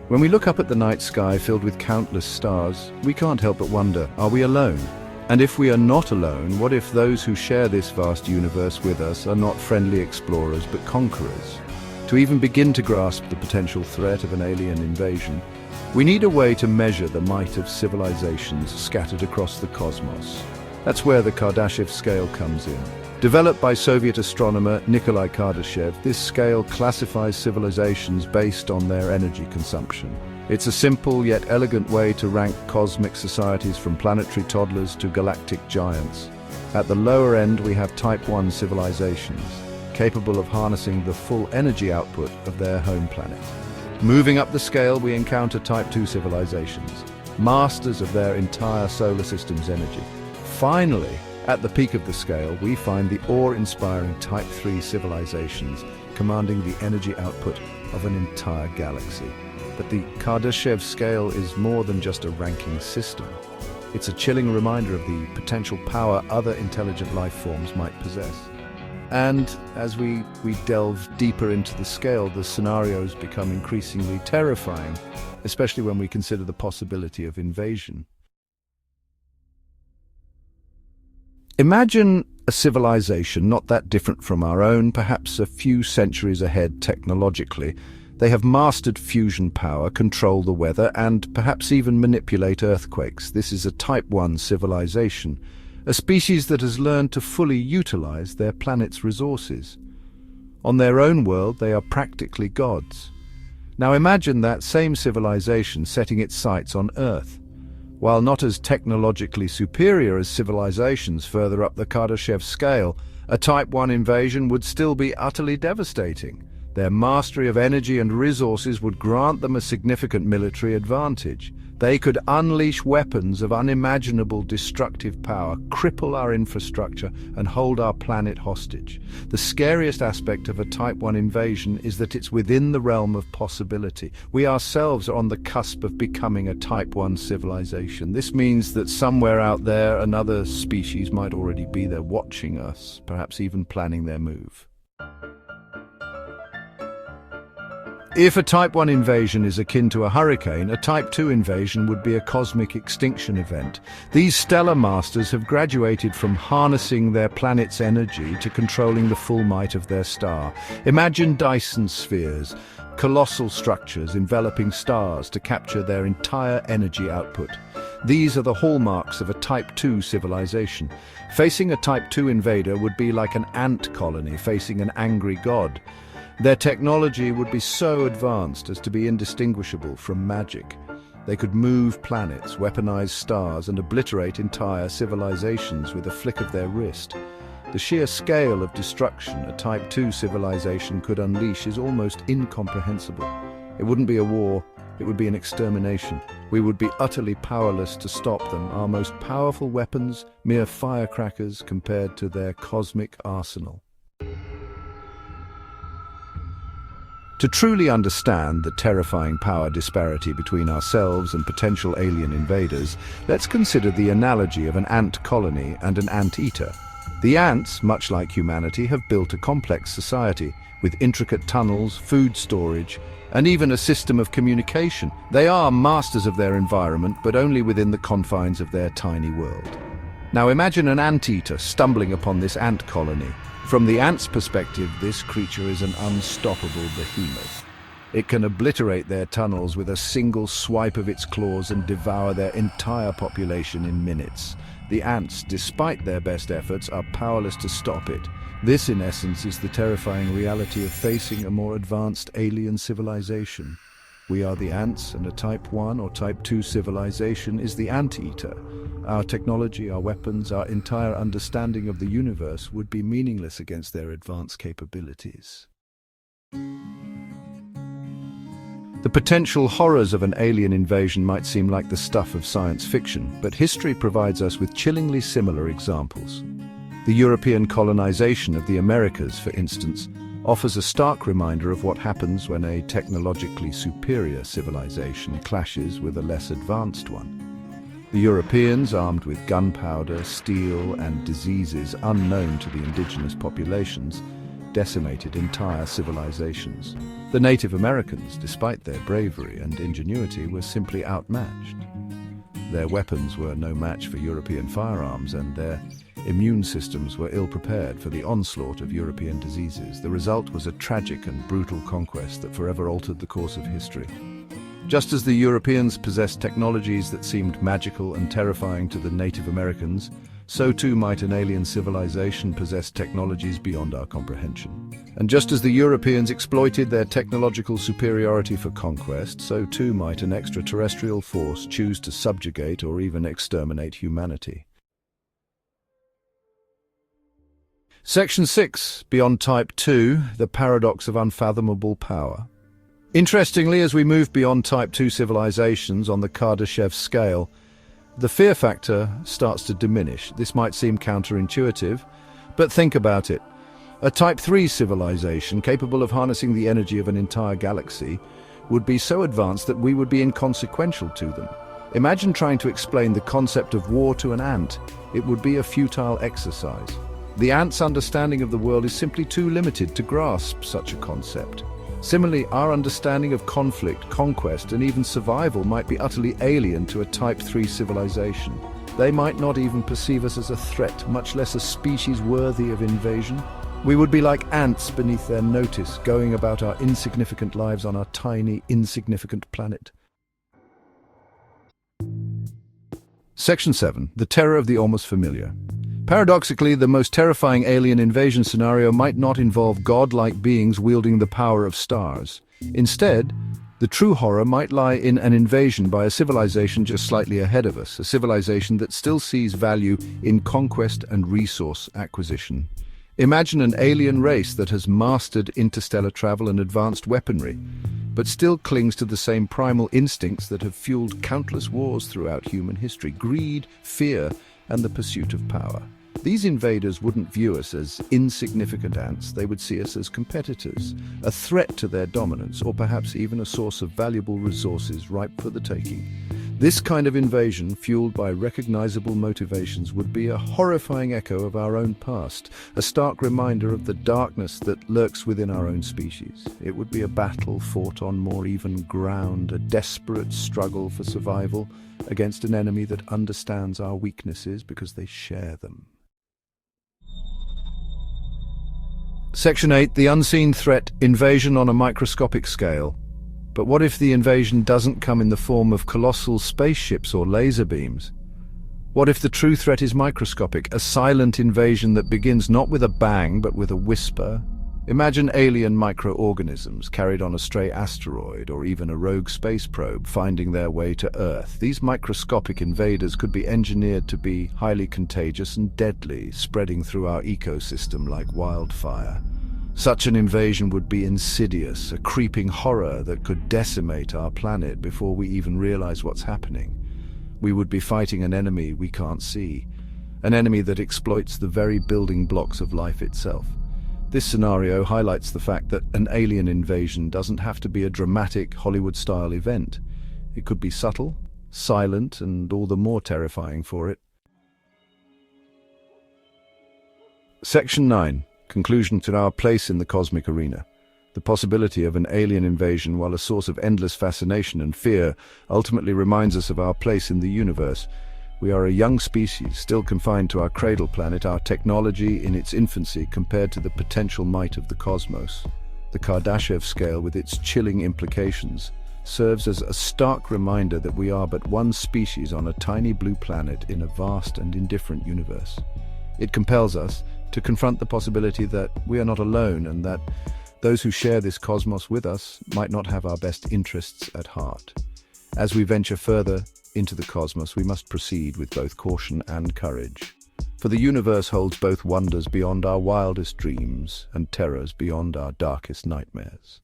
When we look up at the night sky filled with countless stars, we can't help but wonder, are we alone? And if we are not alone, what if those who share this vast universe with us are not friendly explorers but conquerors? To even begin to grasp the potential threat of an alien invasion, we need a way to measure the might of civilizations scattered across the cosmos. That's where the Kardashev Scale comes in. Developed by Soviet astronomer Nikolai Kardashev, this scale classifies civilizations based on their energy consumption. It's a simple yet elegant way to rank cosmic societies from planetary toddlers to galactic giants. At the lower end, we have Type 1 civilizations, capable of harnessing the full energy output of their home planet. Moving up the scale, we encounter Type 2 civilizations, masters of their entire solar system's energy. Finally, at the peak of the scale, we find the awe-inspiring Type 3 civilizations, commanding the energy output of an entire galaxy. But the Kardashev Scale is more than just a ranking system. It's a chilling reminder of the potential power other intelligent life forms might possess. And as we delve deeper into the scale, the scenarios become increasingly terrifying, especially when we consider the possibility of invasion. Imagine a civilization not that different from our own, perhaps a few centuries ahead technologically. They have mastered fusion power, control the weather, and perhaps even manipulate earthquakes. This is a Type 1 civilization, a species that has learned to fully utilize their planet's resources. On their own world, they are practically gods. Now imagine that same civilization setting its sights on Earth. While not as technologically superior as civilizations further up the Kardashev scale, a Type 1 invasion would still be utterly devastating. Their mastery of energy and resources would grant them a significant military advantage. They could unleash weapons of unimaginable destructive power, cripple our infrastructure, and hold our planet hostage. The scariest aspect of a Type 1 invasion is that it's within the realm of possibility. We ourselves are on the cusp of becoming a Type 1 civilization. This means that somewhere out there, another species might already be there watching us, perhaps even planning their move. If a Type 1 invasion is akin to a hurricane, a Type 2 invasion would be a cosmic extinction event. These stellar masters have graduated from harnessing their planet's energy to controlling the full might of their star. Imagine Dyson spheres, colossal structures enveloping stars to capture their entire energy output. These are the hallmarks of a Type 2 civilization. Facing a Type 2 invader would be like an ant colony facing an angry god. Their technology would be so advanced as to be indistinguishable from magic. They could move planets, weaponize stars, and obliterate entire civilizations with a flick of their wrist. The sheer scale of destruction a Type 2 civilization could unleash is almost incomprehensible. It wouldn't be a war, it would be an extermination. We would be utterly powerless to stop them, our most powerful weapons mere firecrackers compared to their cosmic arsenal. To truly understand the terrifying power disparity between ourselves and potential alien invaders, let's consider the analogy of an ant colony and an ant-eater. The ants, much like humanity, have built a complex society with intricate tunnels, food storage, and even a system of communication. They are masters of their environment, but only within the confines of their tiny world. Now imagine an ant-eater stumbling upon this ant colony. From the ant's perspective, this creature is an unstoppable behemoth. It can obliterate their tunnels with a single swipe of its claws and devour their entire population in minutes. The ants, despite their best efforts, are powerless to stop it. This, in essence, is the terrifying reality of facing a more advanced alien civilization. We are the ants, and a Type 1 or Type 2 civilization is the ant-eater. Our technology, our weapons, our entire understanding of the universe would be meaningless against their advanced capabilities. The potential horrors of an alien invasion might seem like the stuff of science fiction, but history provides us with chillingly similar examples. The European colonization of the Americas, for instance, offers a stark reminder of what happens when a technologically superior civilization clashes with a less advanced one. The Europeans, armed with gunpowder, steel, and diseases unknown to the indigenous populations, decimated entire civilizations. The Native Americans, despite their bravery and ingenuity, were simply outmatched. Their weapons were no match for European firearms, and their immune systems were ill-prepared for the onslaught of European diseases. The result was a tragic and brutal conquest that forever altered the course of history. Just as the Europeans possessed technologies that seemed magical and terrifying to the Native Americans, so too might an alien civilization possess technologies beyond our comprehension. And just as the Europeans exploited their technological superiority for conquest, so too might an extraterrestrial force choose to subjugate or even exterminate humanity. Section 6. Beyond Type 2, the paradox of unfathomable power. Interestingly, as we move beyond Type 2 civilizations on the Kardashev Scale, the fear factor starts to diminish. This might seem counterintuitive, but think about it. A Type 3 civilization capable of harnessing the energy of an entire galaxy would be so advanced that we would be inconsequential to them. Imagine trying to explain the concept of war to an ant. It would be a futile exercise. The ant's understanding of the world is simply too limited to grasp such a concept. Similarly, our understanding of conflict, conquest, and even survival might be utterly alien to a Type 3 civilization. They might not even perceive us as a threat, much less a species worthy of invasion. We would be like ants beneath their notice, going about our insignificant lives on our tiny, insignificant planet. Section 7. The terror of the almost familiar. Paradoxically, the most terrifying alien invasion scenario might not involve godlike beings wielding the power of stars. Instead, the true horror might lie in an invasion by a civilization just slightly ahead of us, a civilization that still sees value in conquest and resource acquisition. Imagine an alien race that has mastered interstellar travel and advanced weaponry, but still clings to the same primal instincts that have fueled countless wars throughout human history: greed, fear, and the pursuit of power. These invaders wouldn't view us as insignificant ants. They would see us as competitors, a threat to their dominance, or perhaps even a source of valuable resources ripe for the taking. This kind of invasion, fueled by recognizable motivations, would be a horrifying echo of our own past, a stark reminder of the darkness that lurks within our own species. It would be a battle fought on more even ground, a desperate struggle for survival against an enemy that understands our weaknesses because they share them. Section 8. The unseen threat: invasion on a microscopic scale. But what if the invasion doesn't come in the form of colossal spaceships or laser beams? What if the true threat is microscopic, a silent invasion that begins not with a bang but with a whisper? Imagine alien microorganisms carried on a stray asteroid or even a rogue space probe finding their way to Earth. These microscopic invaders could be engineered to be highly contagious and deadly, spreading through our ecosystem like wildfire. Such an invasion would be insidious, a creeping horror that could decimate our planet before we even realize what's happening. We would be fighting an enemy we can't see, an enemy that exploits the very building blocks of life itself. This scenario highlights the fact that an alien invasion doesn't have to be a dramatic Hollywood-style event. It could be subtle, silent, and all the more terrifying for it. Section 9. Conclusion to our place in the cosmic arena. The possibility of an alien invasion, while a source of endless fascination and fear, ultimately reminds us of our place in the universe. We are a young species, still confined to our cradle planet, our technology in its infancy compared to the potential might of the cosmos. The Kardashev Scale, with its chilling implications, serves as a stark reminder that we are but one species on a tiny blue planet in a vast and indifferent universe. It compels us to confront the possibility that we are not alone and that those who share this cosmos with us might not have our best interests at heart. As we venture further into the cosmos, we must proceed with both caution and courage. For the universe holds both wonders beyond our wildest dreams and terrors beyond our darkest nightmares.